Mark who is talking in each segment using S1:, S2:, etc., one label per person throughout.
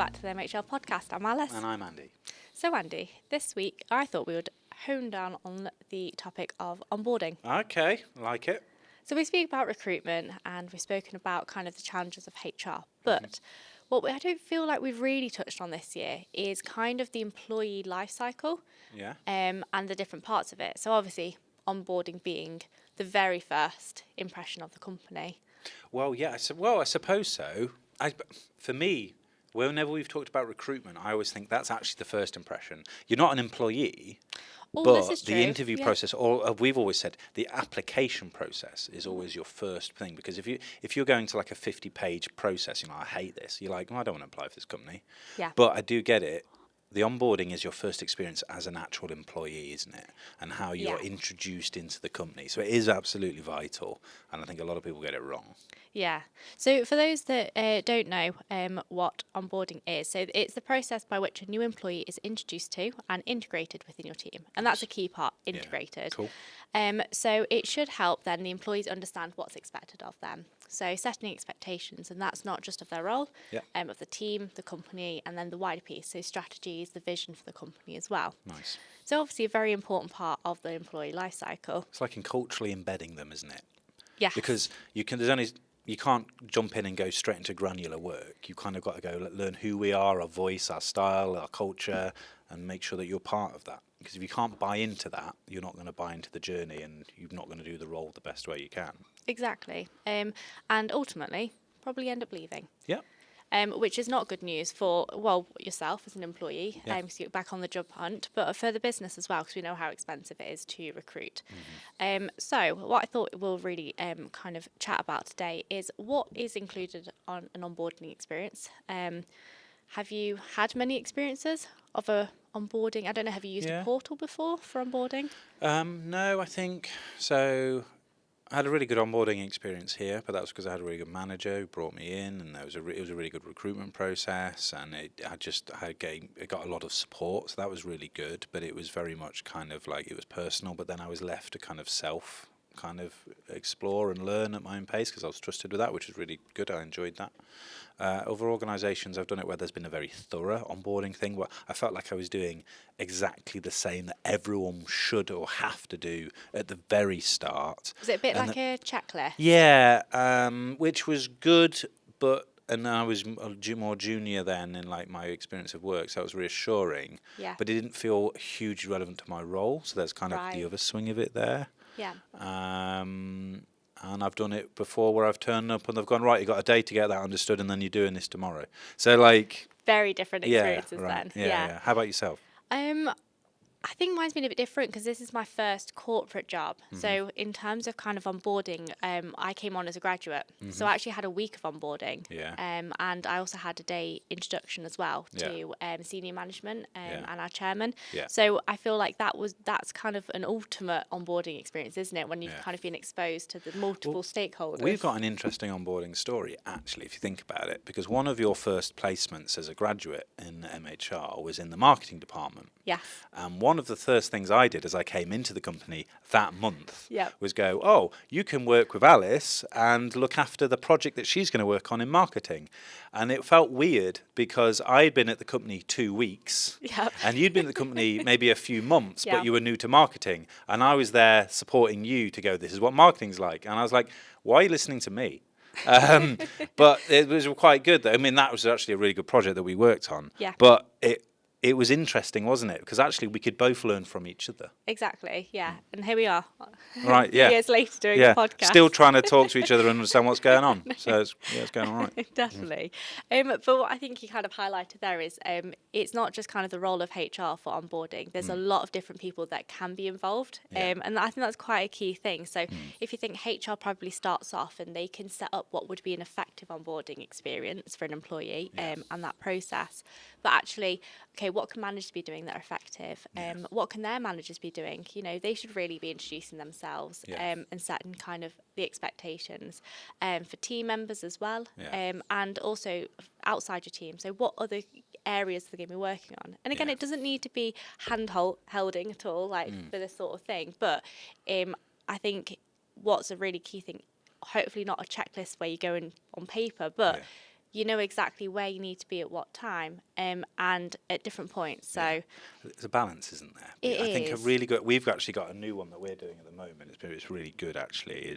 S1: back to the MHR podcast. I'm Alice.
S2: And I'm Andy.
S1: So Andy, this week I thought we would hone down on the topic of onboarding.
S2: Okay, like it.
S1: So we speak about recruitment and we've spoken about kind of the challenges of HR, but what I don't feel like we've really touched on this year is kind of the employee life cycle and the different parts of it. So obviously onboarding being the very first impression of the company.
S2: Well, yeah, I suppose so. For me, whenever we've talked about recruitment, I always think that's actually the first impression. You're not an employee,
S1: This
S2: but
S1: is true.
S2: the interview process, or we've always said the application process is always your first thing. Because if you're going to like a 50-page process, I hate this. You're like, I don't want to apply for this company.
S1: Yeah.
S2: But I do get it. The onboarding is your first experience as an actual employee, isn't it? And how you're introduced into the company. So it is absolutely vital. And I think a lot of people get it wrong.
S1: Yeah. So for those that don't know what onboarding is, so it's the process by which a new employee is introduced to and integrated within your team. And that's a key part, integrated.
S2: Yeah, cool.
S1: So it should help then the employees understand what's expected of them. So setting expectations, and that's not just of their role, of the team, the company, and then the wider piece. So strategies, the vision for the company as well.
S2: Nice.
S1: So obviously a very important part of the employee life cycle.
S2: It's like in culturally embedding them, isn't it?
S1: Yeah.
S2: Because you can't jump in and go straight into granular work. You kind of got to go learn who we are, our voice, our style, our culture, and make sure that you're part of that. Because if you can't buy into that, you're not going to buy into the journey, and you're not going to do the role the best way you can.
S1: Exactly. And ultimately, probably end up leaving.
S2: Yeah.
S1: Which is not good news for, yourself as an employee, because you're back on the job hunt, but for the business as well, because we know how expensive it is to recruit. So what I thought we'll really kind of chat about today is what is included on an onboarding experience. Have you had many experiences of a onboarding? I don't know, have you used a portal before for onboarding?
S2: No, I think so. I had a really good onboarding experience here, but that was because I had a really good manager who brought me in, and it was a really good recruitment process, and I got a lot of support, so that was really good. But it was very much kind of like it was personal. But then I was left to kind of explore and learn at my own pace because I was trusted with that, which was really good. I enjoyed that. Other organisations, I've done it where there's been a very thorough onboarding thing where I felt like I was doing exactly the same that everyone should or have to do at the very start.
S1: Was it a bit like a checklist?
S2: Yeah, which was good, and I was more junior then in like my experience of work, so it was reassuring.
S1: Yeah.
S2: But it didn't feel hugely relevant to my role, so there's kind of the other swing of it there.
S1: Yeah.
S2: And I've done it before where I've turned up and they've gone, right, you got a day to get that understood and then you're doing this tomorrow. So like...
S1: Very different experiences then.
S2: Yeah. How about yourself?
S1: I think mine's been a bit different because this is my first corporate job. So in terms of kind of onboarding, I came on as a graduate. So I actually had a week of onboarding.
S2: Yeah.
S1: And I also had a day introduction as well to senior management and our chairman.
S2: Yeah.
S1: So I feel like that's kind of an ultimate onboarding experience, isn't it? When you've kind of been exposed to the multiple stakeholders.
S2: We've got an interesting onboarding story, actually, if you think about it, because one of your first placements as a graduate in MHR was in the marketing department.
S1: Yes.
S2: One of the first things I did as I came into the company that month was go, you can work with Alice and look after the project that she's going to work on in marketing. And it felt weird because I'd been at the company 2 weeks and you'd been at the company maybe a few months, but you were new to marketing. And I was there supporting you to go, this is what marketing's like. And I was like, why are you listening to me? But it was quite good. I mean, that was actually a really good project that we worked on.
S1: Yeah.
S2: But it was interesting, wasn't it? Because actually we could both learn from each other.
S1: Exactly, yeah. And here we are.
S2: Right, yeah.
S1: Years later doing a podcast.
S2: Still trying to talk to each other and understand what's going on. So it's going all right.
S1: Definitely. But what I think you kind of highlighted there is it's not just kind of the role of HR for onboarding. There's a lot of different people that can be involved. And I think that's quite a key thing. So if you think HR probably starts off and they can set up what would be an effective onboarding experience for an employee and that process. But actually, okay, what can managers be doing that are effective? What can their managers be doing? They should really be introducing themselves and setting kind of the expectations for team members as well, and also outside your team. So what other areas are they going to be working on? And again, it doesn't need to be hand-holding at all, for this sort of thing. But I think what's a really key thing, hopefully not a checklist where you go in on paper, but you know exactly where you need to be at what time, and at different points. So
S2: there's a balance, isn't there? I think we've actually got a new one that we're doing at the moment. It's really good actually.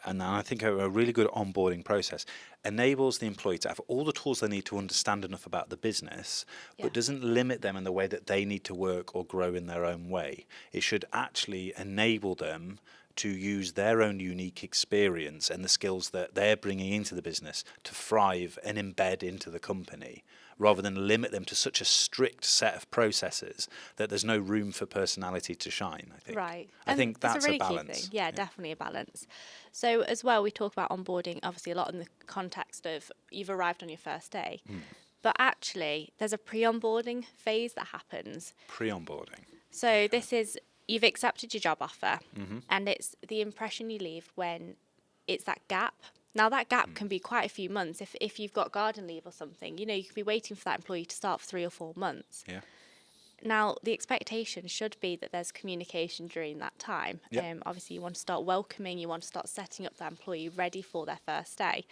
S2: And I think a really good onboarding process enables the employee to have all the tools they need to understand enough about the business, but doesn't limit them in the way that they need to work or grow in their own way. It should actually enable them to use their own unique experience and the skills that they're bringing into the business to thrive and embed into the company, rather than limit them to such a strict set of processes that there's no room for personality to shine, I think.
S1: Right.
S2: I think that's
S1: a really
S2: balance.
S1: Key thing. Yeah, definitely a balance. So as well, we talk about onboarding, obviously a lot in the context of you've arrived on your first day, but actually there's a pre-onboarding phase that happens.
S2: Pre-onboarding.
S1: So this is, you've accepted your job offer, and it's the impression you leave when it's that gap. Now, that gap can be quite a few months. If you've got garden leave or something, you could be waiting for that employee to start for 3 or 4 months.
S2: Yeah.
S1: Now, the expectation should be that there's communication during that time.
S2: Yep.
S1: Obviously, you want to start welcoming, you want to start setting up that employee ready for their first day.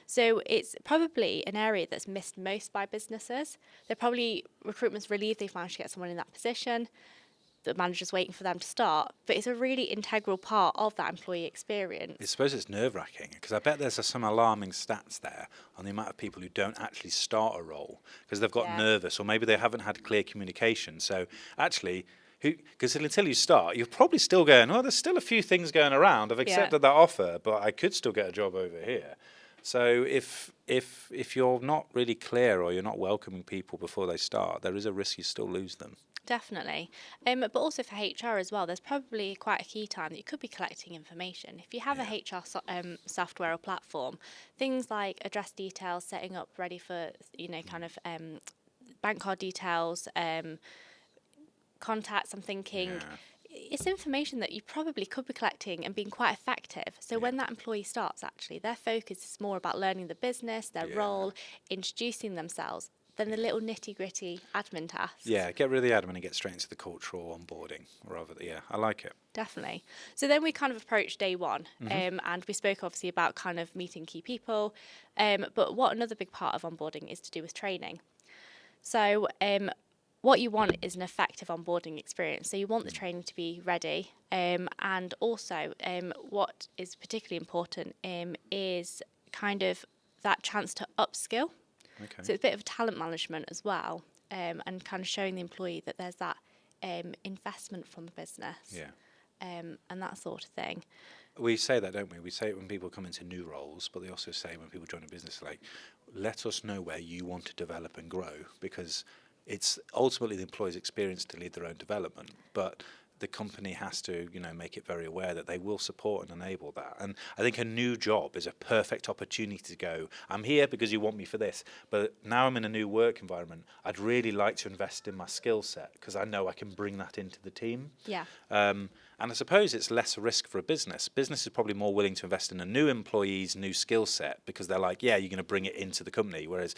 S1: So it's probably an area that's missed most by businesses. Recruitment's relieved they've managed to get someone in that position. The manager's waiting for them to start, but it's a really integral part of that employee experience.
S2: I suppose it's nerve-wracking, because I bet there's some alarming stats there on the amount of people who don't actually start a role because they've got nervous, or maybe they haven't had clear communication. So actually, because until you start, you're probably still going, oh, there's still a few things going around. I've accepted that offer, but I could still get a job over here. So if you're not really clear or you're not welcoming people before they start, there is a risk you still lose them.
S1: Definitely. But also for HR as well, there's probably quite a key time that you could be collecting information. If you have a HR software or platform, things like address details, setting up ready for, bank card details, contacts, I'm thinking, it's information that you probably could be collecting and being quite effective. So when that employee starts, actually, their focus is more about learning the business, their role, introducing themselves, than the little nitty-gritty admin tasks.
S2: Yeah, get rid of the admin and get straight into the cultural onboarding. I like it.
S1: Definitely. So then we kind of approached day one, and we spoke obviously about kind of meeting key people, but what another big part of onboarding is to do with training. So what you want is an effective onboarding experience. So you want the training to be ready, and also what is particularly important is kind of that chance to upskill.
S2: Okay.
S1: So it's a bit of talent management as well, and kind of showing the employee that there's that investment from the business, and that sort of thing.
S2: We say that, don't we? We say it when people come into new roles, but they also say when people join a business, like, let us know where you want to develop and grow, because it's ultimately the employee's experience to lead their own development, but the company has to, make it very aware that they will support and enable that. And I think a new job is a perfect opportunity to go, I'm here because you want me for this, but now I'm in a new work environment. I'd really like to invest in my skill set because I know I can bring that into the team.
S1: Yeah.
S2: And I suppose it's less a risk for a business. Business is probably more willing to invest in a new employee's new skill set because they're like, you're going to bring it into the company. Whereas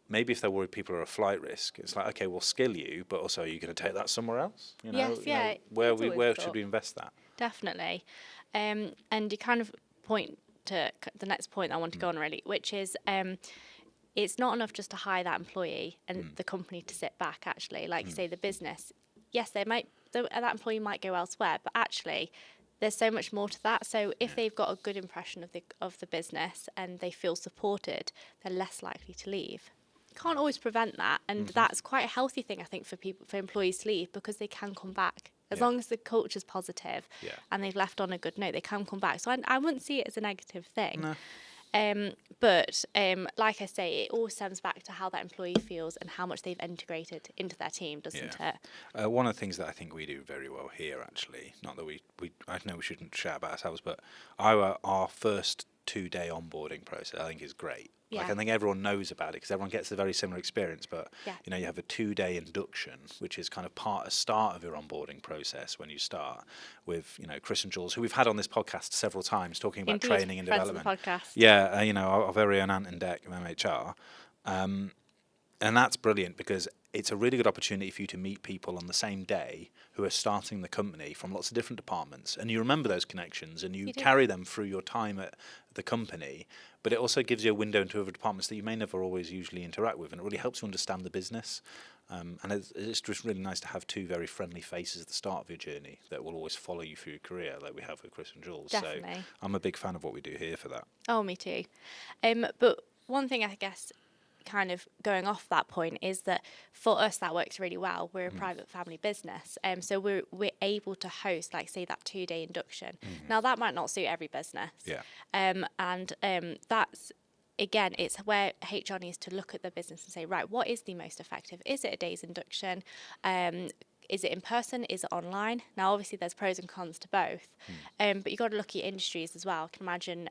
S2: maybe if they're worried people are a flight risk, it's like, okay, we'll skill you, but also are you going to take that somewhere else? Where should we invest that?
S1: Definitely. And you kind of point to the next point I want to go on, really, which is it's not enough just to hire that employee and the company to sit back, actually. Like you say, the business, yes, that employee might go elsewhere, but actually there's so much more to that. So if they've got a good impression of the business and they feel supported, they're less likely to leave. Can't always prevent that, and that's quite a healthy thing, I think, for employees to leave, because they can come back as long as the culture's positive and they've left on a good note. They can come back, so I wouldn't see it as a negative thing. No. But like I say, it all stems back to how that employee feels and how much they've integrated into their team, doesn't it?
S2: One of the things that I think we do very well here, actually, not that I know we shouldn't shout about ourselves, but our first 2-day onboarding process, I think, is great. Like, I think everyone knows about it because everyone gets a very similar experience, but you have a 2-day induction, which is kind of start of your onboarding process when you start with, Chris and Jules, who we've had on this podcast several times talking about training and development. Our very own Ant and Deck of MHR. And that's brilliant because it's a really good opportunity for you to meet people on the same day who are starting the company from lots of different departments, and you remember those connections and you carry them through your time at the company, but it also gives you a window into other departments that you may never always usually interact with, and it really helps you understand the business. And it's just really nice to have two very friendly faces at the start of your journey that will always follow you through your career, like we have with Chris and Jules.
S1: Definitely.
S2: So I'm a big fan of what we do here for that.
S1: Oh, me too. But one thing I guess kind of going off that point is that for us that works really well. We're a private family business, so we're able to host, like, say, that 2-day induction. Now that might not suit every business, and that's, again, it's where HR needs to look at the business and say, right, what is the most effective? Is it a day's induction? Is it in person? Is it online? Now, obviously, there's pros and cons to both, but you've got to look at your industries as well. I can imagine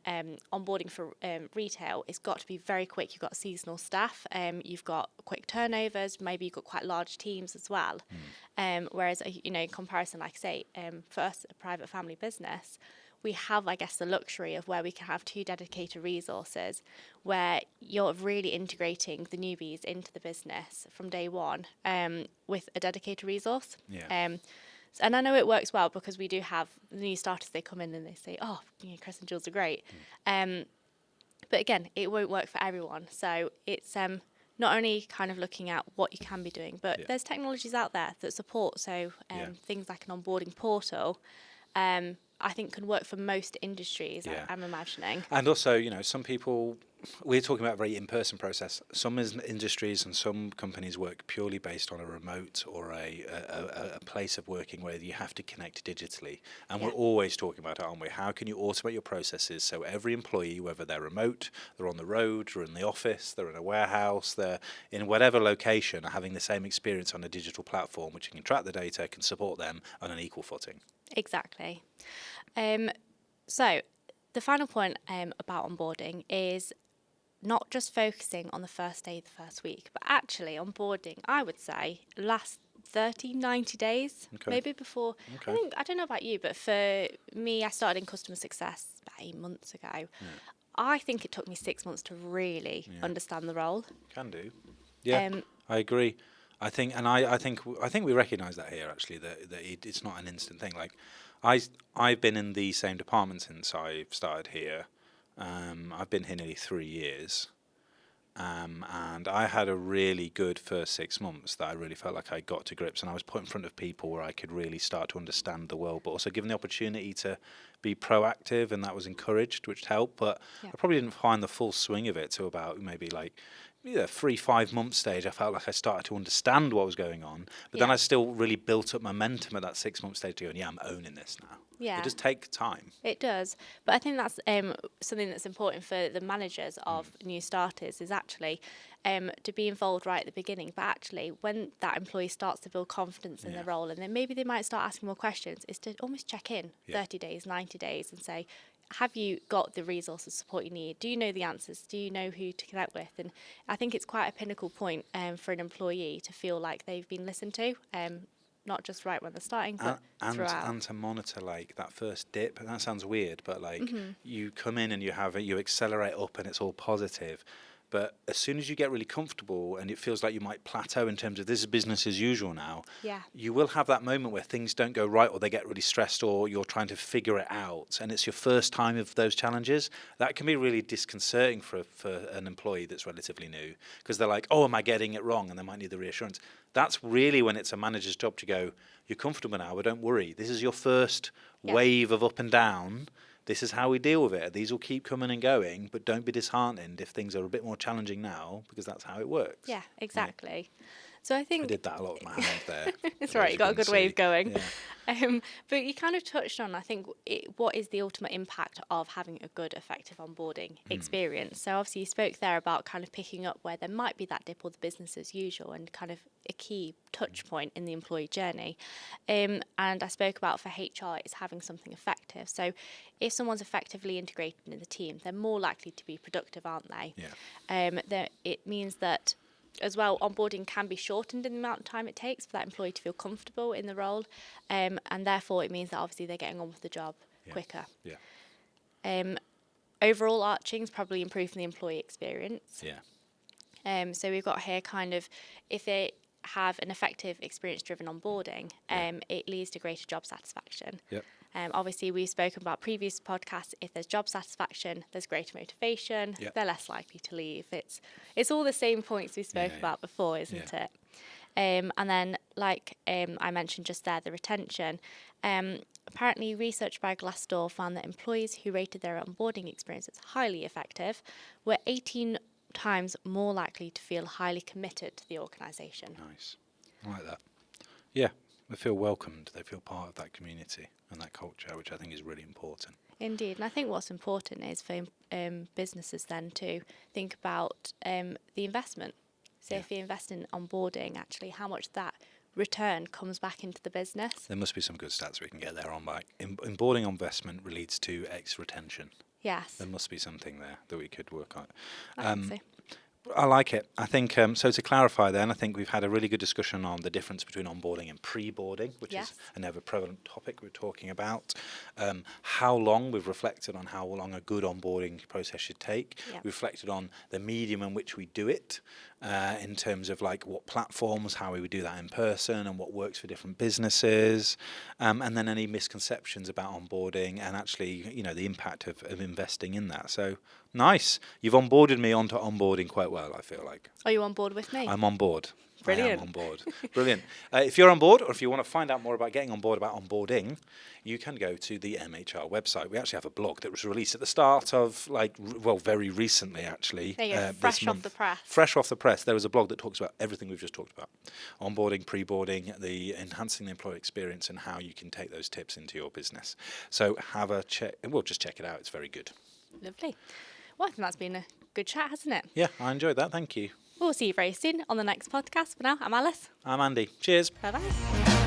S1: onboarding for retail, it's got to be very quick. You've got seasonal staff, you've got quick turnovers, maybe you've got quite large teams as well. Whereas, in comparison, like I say, for us, a private family business, we have, I guess, the luxury of where we can have 2 dedicated resources where you're really integrating the newbies into the business from day one with a dedicated resource. And I know it works well because we do have the new starters, they come in and they say, oh, Chris and Jules are great. But again, it won't work for everyone. So it's not only kind of looking at what you can be doing, but there's technologies out there that support. So things like an onboarding portal, I think can work for most industries, I'm imagining.
S2: And also, some people, we're talking about a very in-person process. Some industries and some companies work purely based on a remote or a place of working where you have to connect digitally. And we're always talking about it, aren't we? How can you automate your processes so every employee, whether they're remote, they're on the road, they're in the office, they're in a warehouse, they're in whatever location, are having the same experience on a digital platform, which can track the data, can support them on an equal footing.
S1: Exactly. So the final point about onboarding is not just focusing on the first day of the first week, but actually onboarding, I would say, lasts 30, 90 days, maybe before. I don't know about you, but for me, I started in customer success about 8 months ago. I think it took me 6 months to really understand the role.
S2: Can do. I agree. I think we recognise that here, actually, that it's not an instant thing. Like, I've been in the same department since I've started here. I've been here nearly 3 years, and I had a really good first 6 months that I really felt like I got to grips, and I was put in front of people where I could really start to understand the world, but also given the opportunity to be proactive, and that was encouraged, which helped. But I probably didn't find the full swing of it till about maybe like 3-5 month stage. I felt like I started to understand what was going on, but then I still really built up momentum at that 6 month stage to go, I'm owning this now. It does take time.
S1: It does, but I think that's something that's important for the managers of new starters is actually to be involved right at the beginning, but actually when that employee starts to build confidence in their role, and then maybe they might start asking more questions, is to almost check in 30 days, 90 days and say, have you got the resources support you need? Do you know the answers? Do you know who to connect with? And I think it's quite a pinnacle point for an employee to feel like they've been listened to, not just right when they're starting, but throughout.
S2: And to monitor like that first dip. And that sounds weird, but like you come in and you accelerate up and it's all positive. But as soon as you get really comfortable and it feels like you might plateau in terms of this is business as usual now, you will have that moment where things don't go right or they get really stressed or you're trying to figure it out and it's your first time of those challenges. That can be really disconcerting for an employee that's relatively new because they're like, oh, am I getting it wrong? And they might need the reassurance. That's really when it's a manager's job to go, you're comfortable now, but don't worry. This is your first wave of up and down. This is how we deal with it. These will keep coming and going, but don't be disheartened if things are a bit more challenging now because that's how it works.
S1: Yeah, exactly. So I think
S2: I did that a lot with my hand there.
S1: It's right, you got a good wave going. But you kind of touched on, I think, what is the ultimate impact of having a good, effective onboarding experience. So obviously you spoke there about kind of picking up where there might be that dip or the business as usual and kind of a key touch point in the employee journey. And I spoke about for HR is having something effective. So if someone's effectively integrated in the team, they're more likely to be productive, aren't they? It means that as well, onboarding can be shortened in the amount of time it takes for that employee to feel comfortable in the role, and therefore it means that obviously they're getting on with the job quicker. Overall, arching is probably improving the employee experience. So we've got here kind of if they have an effective, experience-driven onboarding, it leads to greater job satisfaction.
S2: Yep.
S1: Obviously, we've spoken about previous podcasts. If there's job satisfaction, there's greater motivation.
S2: Yep.
S1: They're less likely to leave. It's all the same points we spoke about before, isn't it? And then, like I mentioned just there, the retention. Apparently, research by Glassdoor found that employees who rated their onboarding experience as highly effective were 18 times more likely to feel highly committed to the organisation.
S2: Nice. I like that. Yeah, they feel welcomed. They feel part of that community and that culture, which I think is really important.
S1: Indeed. And I think what's important is for businesses then to think about the investment. So if you invest in onboarding, actually, how much that return comes back into the business.
S2: There must be some good stats we can get there on. Like onboarding investment leads to X retention.
S1: Yes.
S2: There must be something there that we could work on.
S1: I think so.
S2: I like it. I think, so to clarify then, I think we've had a really good discussion on the difference between onboarding and preboarding, which is an ever-prevalent topic we're talking about. How long, we've reflected on how long a good onboarding process should take. We've reflected on the medium in which we do it, in terms of like what platforms, how we would do that in person and what works for different businesses, and then any misconceptions about onboarding and actually, the impact of investing in that. So nice. You've onboarded me onto onboarding quite well, I feel like.
S1: Are you on board with me?
S2: I'm on board.
S1: Brilliant.
S2: I am on board. Brilliant. If you're on board, or if you want to find out more about getting on board about onboarding, you can go to the MHR website. We actually have a blog that was released at the start of, very recently, actually.
S1: There you go, fresh off the press.
S2: Fresh off the press. There was a blog that talks about everything we've just talked about. Onboarding, preboarding, the enhancing the employee experience and how you can take those tips into your business. So have a check. We'll just check it out. It's very good.
S1: Lovely. Well, I think that's been a good chat, hasn't it?
S2: Yeah, I enjoyed that. Thank you.
S1: We'll see you very soon on the next podcast. For now, I'm Alice.
S2: I'm Andy. Cheers.
S1: Bye-bye.